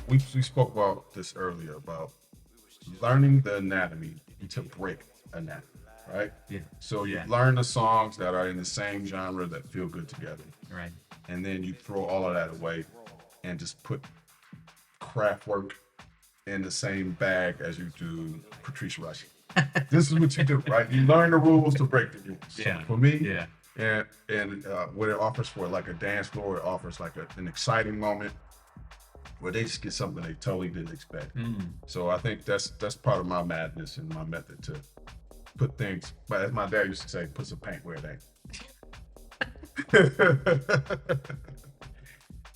we spoke about this earlier about learning the anatomy to break anatomy, right? Yeah. So you Yeah. learn the songs that are in the same genre that feel good together, Right. and then you throw all of that away and just put craft work in the same bag as you do Patrice Rushy. This is what you do, right? You learn the rules to break the rules. So Yeah. for me, Yeah. and what it offers for like a dance floor, it offers like an exciting moment where they just get something they totally didn't expect. Mm. So I think that's part of my madness and my method to put things. But as my dad used to say, put some paint where it ain't.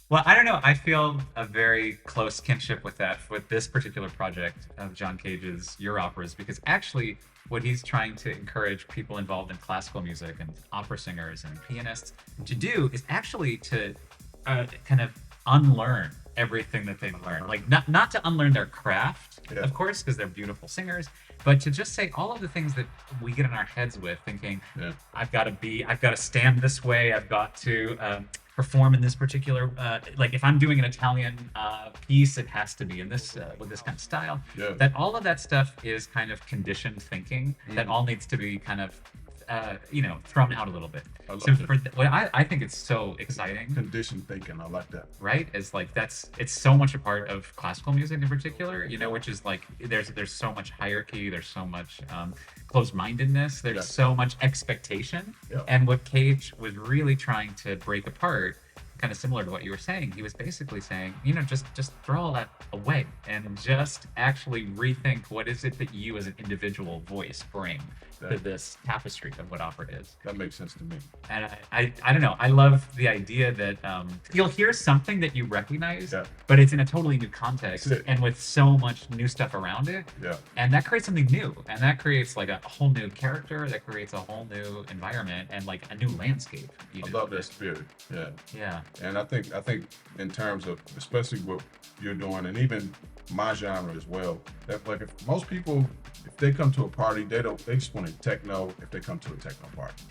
Well, I don't know. I feel a very close kinship with that, with this particular project of John Cage's Europeras, because actually, what he's trying to encourage people involved in classical music and opera singers and pianists to do is actually to kind of unlearn everything that they've learned. Like, not to unlearn their craft, Yeah. of course, because they're beautiful singers, but to just say all of the things that we get in our heads with, thinking, Yeah. I've got to stand this way, I've got to perform in this particular, like if I'm doing an Italian piece, it has to be in this with this kind of style. Yeah. That all of that stuff is kind of conditioned thinking that all needs to be kind of thrown out a little bit. I love So it. for what I think it's so exciting, Conditioned thinking. I like that. right, is like it's so much a part of classical music in particular, which is like there's so much hierarchy, there's so much closed-mindedness, there's Yeah. so much expectation. Yeah. And what Cage was really trying to break apart, kind of similar to what you were saying, he was basically saying, just throw all that away and just actually rethink what is it that you as an individual voice bring to this tapestry of what opera is. That makes sense to me. And I don't know. I love the idea that you'll hear something that you recognize, Yeah. but it's in a totally new context That's it. and with so much new stuff around it. Yeah. And that creates something new. And that creates like a whole new character. That creates a whole new environment and like a new landscape. I love that spirit. Yeah. Yeah. And I think in terms of especially what you're doing and even my genre as well, that like if most people if they come to a party, they just want to techno if they come to a techno party.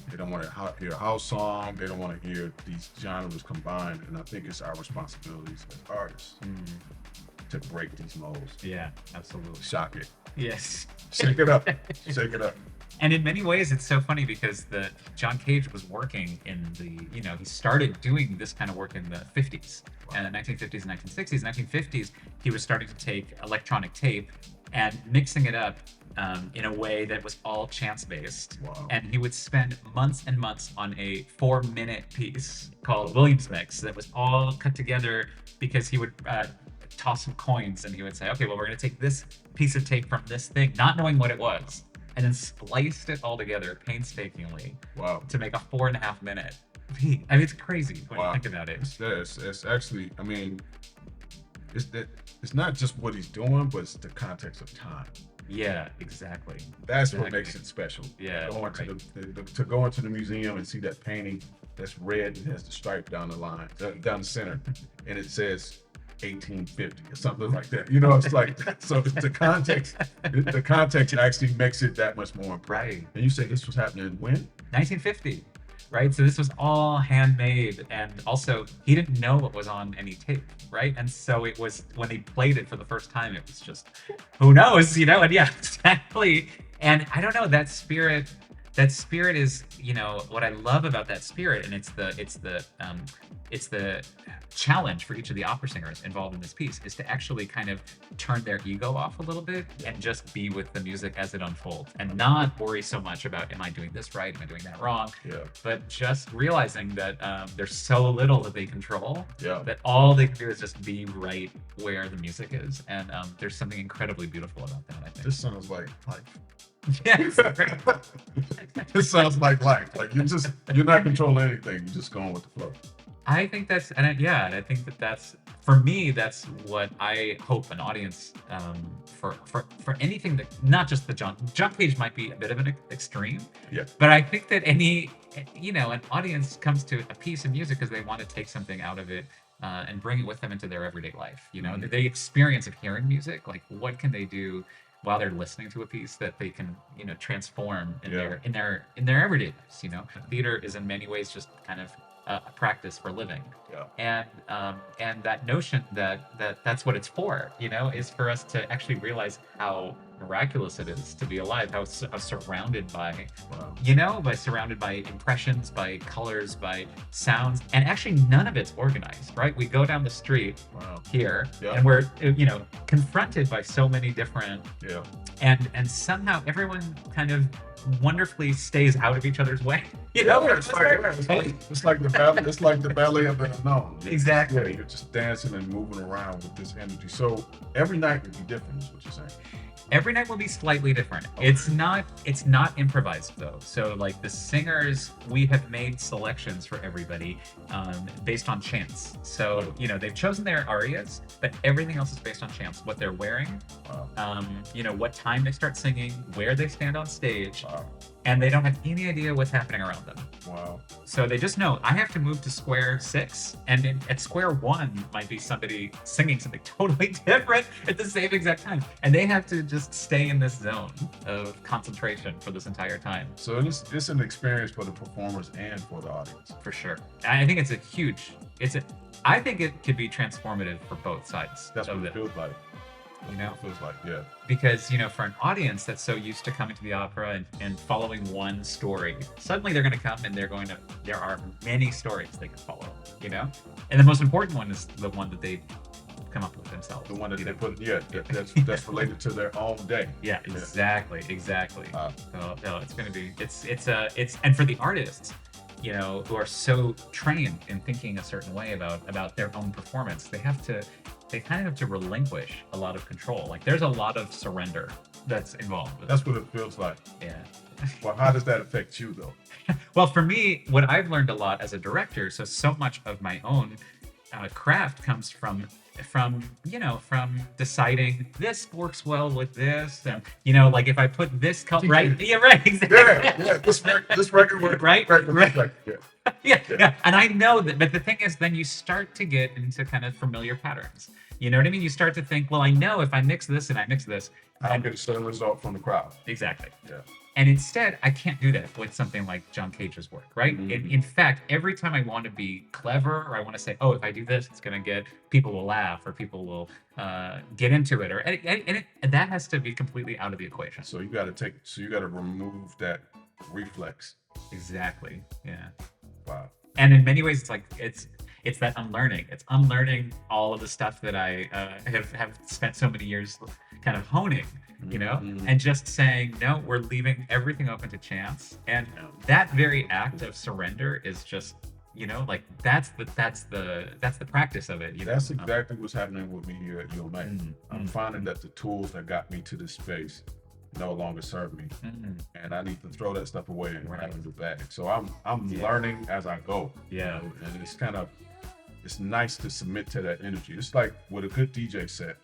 They don't want to hear a house song, they don't want to hear these genres combined. And I think it's our responsibilities as artists to break these molds. Yeah, absolutely. Shock it. Yes. Shake it up. Shake it up. And in many ways, it's so funny because John Cage was working in he started doing this kind of work in the 50s and the 1950s and 1960s. 1950s, he was starting to take electronic tape and mixing it up in a way that was all chance-based. Wow. And he would spend months and months on a 4-minute piece called Williams Mix that was all cut together because he would toss some coins and he would say, okay, well, we're going to take this piece of tape from this thing, not knowing what it was, and then spliced it all together painstakingly Wow. to make a 4.5-minute beat. I mean, it's crazy when you think about it. It's actually, I mean, it's not just what he's doing, but it's the context of time. Yeah, exactly. That's what makes it special. Yeah, Going to go into the museum and see that painting that's red and has the stripe down the line, down the center, and it says 1850 or something like that. It's like so the context. The context actually makes it that much more important. Right. And you say this was happening when? 1950. Right, so this was all handmade, and also he didn't know what was on any tape, right? And so it was when he played it for the first time, it was just, who knows, and yeah, exactly. And I don't know, that spirit is, what I love about that spirit, and it's the challenge for each of the opera singers involved in this piece is to actually kind of turn their ego off a little bit and just be with the music as it unfolds and not worry so much about, am I doing this right? Am I doing that wrong? Yeah. But just realizing that there's so little that they control, Yeah. that all they can do is just be right where the music is. And there's something incredibly beautiful about that, I think. This sounds like life. Yes. This sounds like life. Like you're not controlling anything. You're just going with the flow. I think that's, and I think that's, for me, that's what I hope an audience, for anything that, not just John Cage might be a bit of an extreme, Yeah. but I think that an audience comes to a piece of music because they want to take something out of it and bring it with them into their everyday life. The experience of hearing music, like what can they do while they're listening to a piece that they can, transform in their everyday lives. Theater is in many ways just kind of a practice for living. Yeah. And that notion that's what it's for, is for us to actually realize how miraculous it is to be alive, how surrounded by, Wow. by surrounded by impressions, by colors, by sounds, and actually none of it's organized, right? We go down the street Wow. here, Yeah. and we're, confronted by so many different, Yeah. and somehow everyone kind of wonderfully stays out of each other's way. It's like the ballet. It's like the ballet of the unknown. Exactly. Yeah, you're just dancing and moving around with this energy. So every night will be different, is what you're saying. Every night will be slightly different. Okay. It's not improvised though. So like the singers, we have made selections for everybody based on chance. So they've chosen their arias, but everything else is based on chance. What they're wearing, Wow. what time they start singing, where they stand on stage, Wow. and they don't have any idea what's happening around them. Wow. So they just know I have to move to square 6, and at square 1 might be somebody singing something totally different at the same exact time, and they have to just stay in this zone of concentration for this entire time. So it's an experience for the performers and for the audience. For sure. I think I think it could be transformative for both sides. That's what it feels like. You know? It feels like, yeah. Because, for an audience that's so used to coming to the opera and following one story, suddenly they're going to come and there are many stories they can follow, And the most important one is the one that they come up with themselves. The one that they put, that's related to their own day. Yeah, exactly. So it's going to be, and for the artists, who are so trained in thinking a certain way about their own performance, they kind of have to relinquish a lot of control. Like there's a lot of surrender that's involved with That's what it feels like. Yeah. Well, how does that affect you though? Well, for me, what I've learned a lot as a director, so much of my own craft comes from deciding this works well with this, and like if I put this color right, exactly. Yeah, this record works right. Yeah. And I know that, but the thing is, then you start to get into kind of familiar patterns. You know what I mean? You start to think, well, I know if I mix this and I mix this, I'll get a certain result from the crowd. Exactly. Yeah. And instead, I can't do that with something like John Cage's work, right? Mm-hmm. In fact, every time I want to be clever, or I want to say, oh, if I do this, it's going to get, people will laugh, or people will get into it, and that has to be completely out of the equation. So you got to remove that reflex. Exactly. Yeah. Wow. And in many ways, it's that unlearning. It's unlearning all of the stuff that I have spent so many years kind of honing, and just saying, no, we're leaving everything open to chance. And that very act of surrender is just, that's the practice of it. That's exactly what's happening with me here at UMA. I'm finding that the tools that got me to this space no longer serve me, and I need to throw that stuff away and have it back. So I'm learning as I go. Yeah. And it's nice to submit to that energy. It's like with a good DJ set,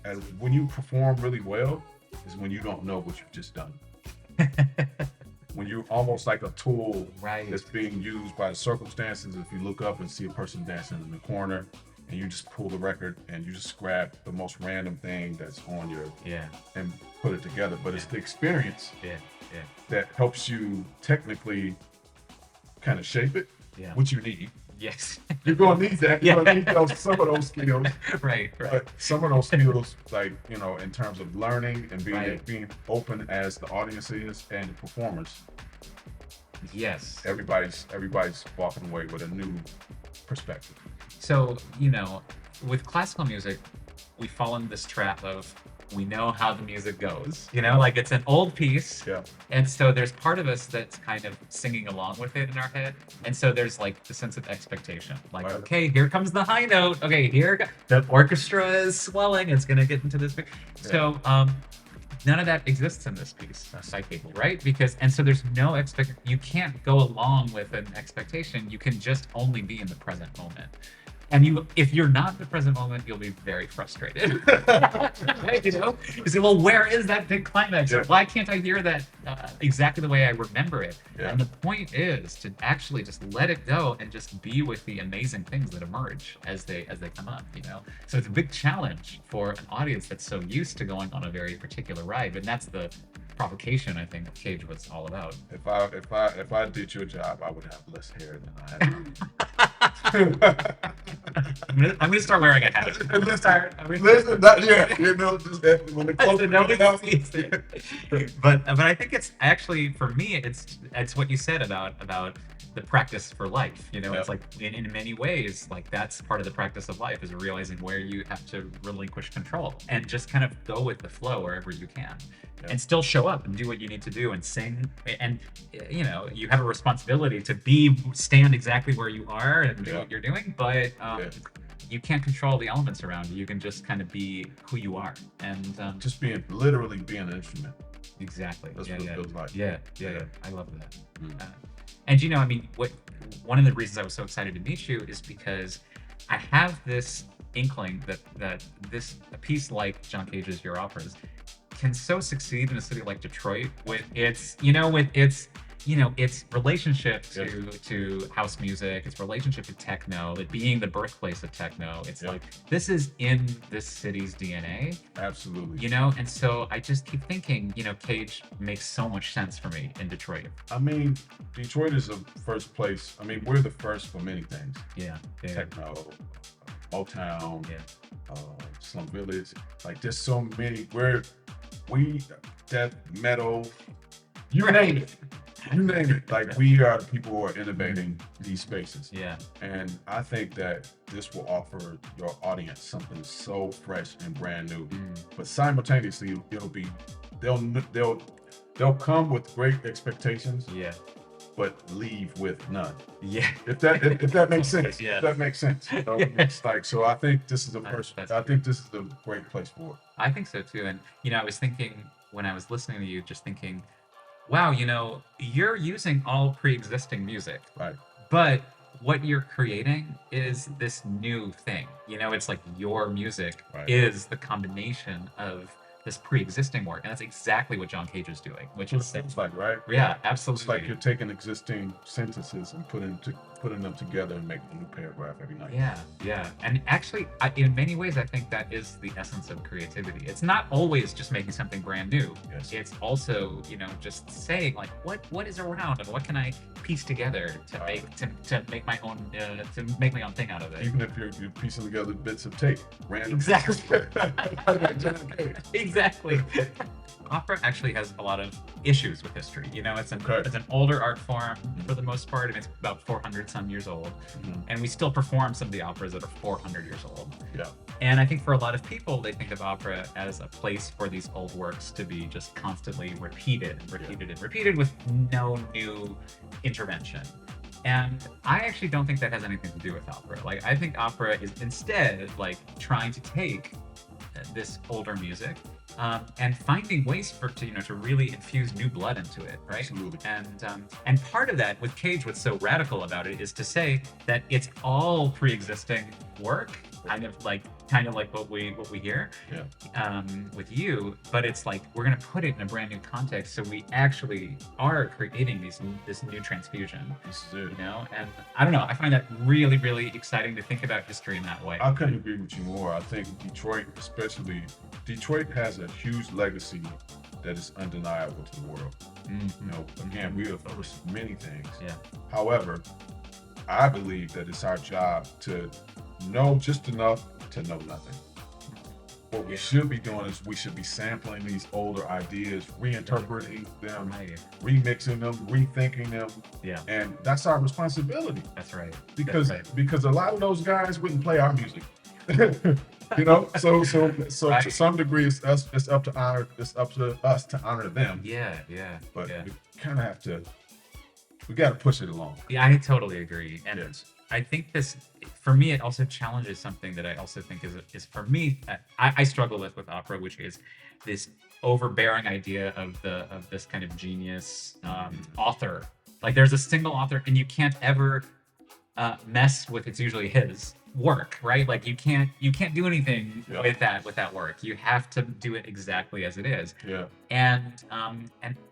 and when you perform really well is when you don't know what you've just done. When you're almost like a tool that's being used by the circumstances. If you look up and see a person dancing in the corner, and you just pull the record and you just grab the most random thing that's on your and put it together. But it's the experience that helps you technically kind of shape it, which you need. Yes. You're gonna need that. You're gonna need some of those skills. Right. But some of those skills, like, in terms of learning and being open as the audience is and the performers. Yes. Everybody's walking away with a new perspective. So, with classical music, we fall into this trap of, we know how the music goes, like it's an old piece. Yeah. And so there's part of us that's kind of singing along with it in our head. And so there's like the sense of expectation, like, okay, here comes the high note. Okay, the orchestra is swelling. It's going to get into this big. Yeah. So, none of that exists in this piece, Psychable, right? So there's no you can't go along with an expectation. You can just only be in the present moment. And if you're not in the present moment, you'll be very frustrated. Right, you say, well, where is that big climax? Yeah. Why can't I hear that exactly the way I remember it? Yeah. And the point is to actually just let it go and just be with the amazing things that emerge as they come up. So it's a big challenge for an audience that's so used to going on a very particular ride. And that's the provocation, I think Cage was all about. If I did your job, I would have less hair than I have. I'm gonna start wearing a hat. Listen, not yet. You know, just when the clothes but I think it's actually, for me, it's what you said about the practice for life. You know, Yeah. it's like in many ways, like that's part of the practice of life, is realizing where you have to relinquish control and just kind of go with the flow wherever you can. Yeah. And still show up and do what you need to do and sing. And you know, you have a responsibility to stand exactly where you are and do Yeah. what you're doing, but Yeah. you can't control the elements around you. You can just kind of be who you are. And Just literally being an instrument. exactly. That's yeah, what it yeah. feels like. Yeah. Yeah. I love that. Mm. And you know, I mean, one of the reasons I was so excited to meet you is because I have this inkling that a piece like John Cage's Europeras can so succeed in a city like Detroit with its relationship to house music, its relationship to techno, it being the birthplace of techno. It's Yep. like, this is in this city's DNA, Absolutely. you know? And so I just keep thinking, you know, Cage makes so much sense for me in Detroit. I mean, Detroit is the first place. I mean, we're the first for many things. Yeah. Techno, Motown, Yeah. Slum Village. Like, there's so many. Death, metal, you name it. You name it. Like, we are the people who are innovating these spaces. Yeah. And I think that this will offer your audience something so fresh and brand new. But simultaneously, they'll come with great expectations, Yeah. but leave with none. Yeah. If that makes sense. Yeah. If that makes sense. You know? Yeah. It's like, so I think this is That's I think this is a great place for it. I think so too. And, you know, I was thinking when I was listening to you, just thinking, wow, you know, you're using all pre-existing music, Right. but what you're creating is this new thing. You know, it's like your music Right. is the combination of this pre-existing work. And that's exactly what John Cage is doing, which It is, sounds like, right? yeah, It's absolutely. like you're taking existing sentences and putting them together and making a new paragraph every night. Yeah. And actually, in many ways, I think that is the essence of creativity. It's not always just making something brand new. Yes. It's also, you know, just saying like, what is around and what can I piece together to make my own thing out of it. Even if you're piecing together bits of tape, random. Exactly. Okay. Exactly. Opera actually has a lot of issues with history. You know, it's an older art form for the most part. I mean, it's about 400 some years old, and we still perform some of the operas that are 400 years old. Yeah. And I think for a lot of people, they think of opera as a place for these old works to be just constantly repeated and repeated with no new intervention. And I actually don't think that has anything to do with opera. Like, I think opera is instead like trying to take this older music and finding ways to really infuse new blood into it, right? Absolutely. And part of that with Cage, what's so radical about it is to say that it's all pre-existing work, kind of like what we hear with you, but it's like we're gonna put it in a brand new context, so we actually are creating this new transfusion. This is it. You know, and I don't know, I find that really, really exciting to think about history in that way. I couldn't agree with you more. I think Detroit has a huge legacy that is undeniable to the world. Mm-hmm. You know, again, we are first for many things. Yeah. However, I believe that it's our job to know just enough to know nothing. What we should be doing is we should be sampling these older ideas, reinterpreting them, remixing them, rethinking them. Yeah. And that's our responsibility. That's right. Because a lot of those guys wouldn't play our music. You know, so Right. To some degree, it's up to us to honor them. Yeah. But we kind of have to. We got to push it along. Yeah, I totally agree. And Yes. I think this, for me, it also challenges something that I also think is for me, I struggle with opera, which is this overbearing idea of this kind of genius author. Like, there's a single author, and you can't ever mess with, it's usually his work, right? Like, you can't do anything with that work. You have to do it exactly as it is. Yeah. And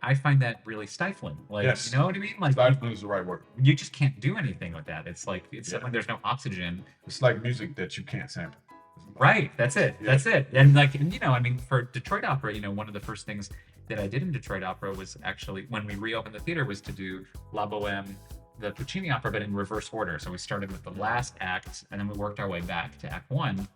I find that really stifling. Like, Yes. you know what I mean? Like, Stifling is the right word. you just can't do anything with that. It's like like there's no oxygen. It's like music that you can't sample. Right. That's it. Yeah. That's it. And like, you know, I mean, for Detroit opera, you know, one of the first things that I did in Detroit Opera was actually, when we reopened the theater, was to do La Boheme, the Puccini opera, but in reverse order. So we started with the last act, and then we worked our way back to Act One.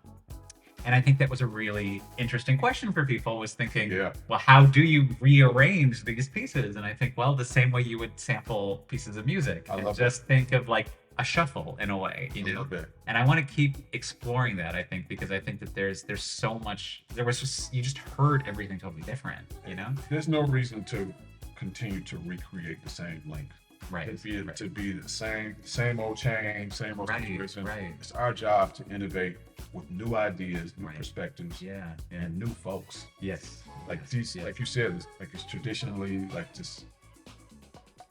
And I think that was a really interesting question for people, was thinking, Yeah. well, how do you rearrange these pieces? And I think, well, the same way you would sample pieces of music. I And love just think of like a shuffle in a way, you I know? love that. And I want to keep exploring that, I think, because I think that there's so much, you just heard everything totally different, you know? There's no reason to continue to recreate the same link. Right. To be the same old change, same old situation. Right. It's our job to innovate with new ideas, new Right. perspectives, Yeah. and new folks. Yes. Like Yes. these, Yes. like you said, like it's traditionally like this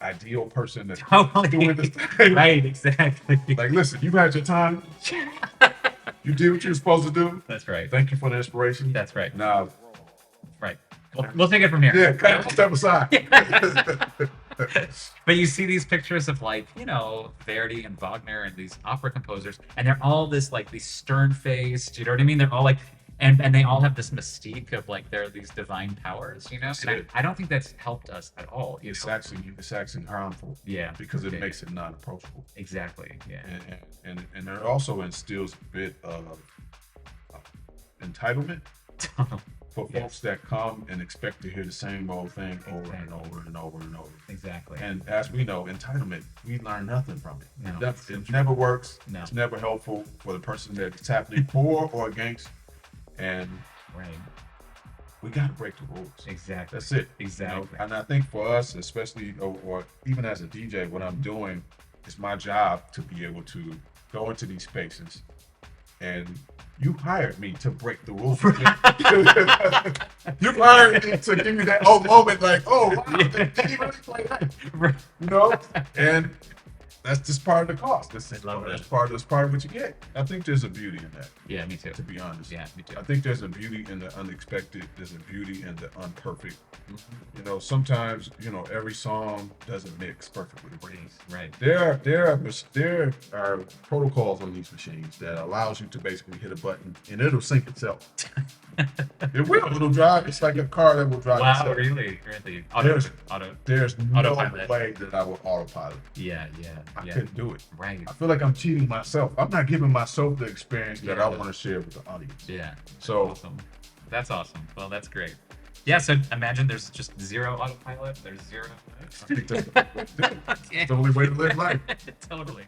ideal person that's Totally. doing this thing. Right, exactly. Like, listen, you've had your time. You did what you were supposed to do. That's right. Thank you for the inspiration. That's right. Now, Right. We'll take it from here. yeah, kind of step aside. But you see these pictures of, like, you know, Verdi and Wagner and these opera composers, and they're all this, like, these stern-faced, you know what I mean? They're all like, and they all have this mystique of, like, they're these divine powers, you know? That's And it. I don't think that's helped us at all. You It's know? actually harmful. Yeah. Because it Yeah. makes it not approachable. Exactly. Yeah. And it also instills a bit of entitlement for Yes. folks that come and expect to hear the same old thing over and over and over and over. Exactly. And as we know, entitlement, we learn nothing from it. No, It never works. No. It's never helpful for the person that it's happening for or against. And Right. we got to break the rules. Exactly. That's it. Exactly. And I think for us, especially, or even as a DJ, what I'm doing is my job to be able to go into these spaces. And you hired me to break the rules. You hired me to give me that moment, like, oh, wow, did he really play that? You know? And that's just part of the cost. That's love that's that. part of what you get. I think there's a beauty in that, Yeah, me too. to be honest. Yeah, me too. I think there's a beauty in the unexpected. There's a beauty in the unperfect. You know, sometimes, you know, every song doesn't mix perfectly. Right. There are protocols on these machines that allows you to basically hit a button and it'll sync itself. It will. It'll drive. It's like a car that will drive Wow, itself. really? Auto. There's no Autopilot. way that I will autopilot. Yeah. I couldn't do it. Right. I feel like I'm cheating myself. I'm not giving myself the experience that Yeah. I want to share with the audience. Yeah. So Awesome. That's awesome. Well, that's great. Yeah, so imagine there's just zero autopilot. There's zero. I think that's the only way to live life. Totally.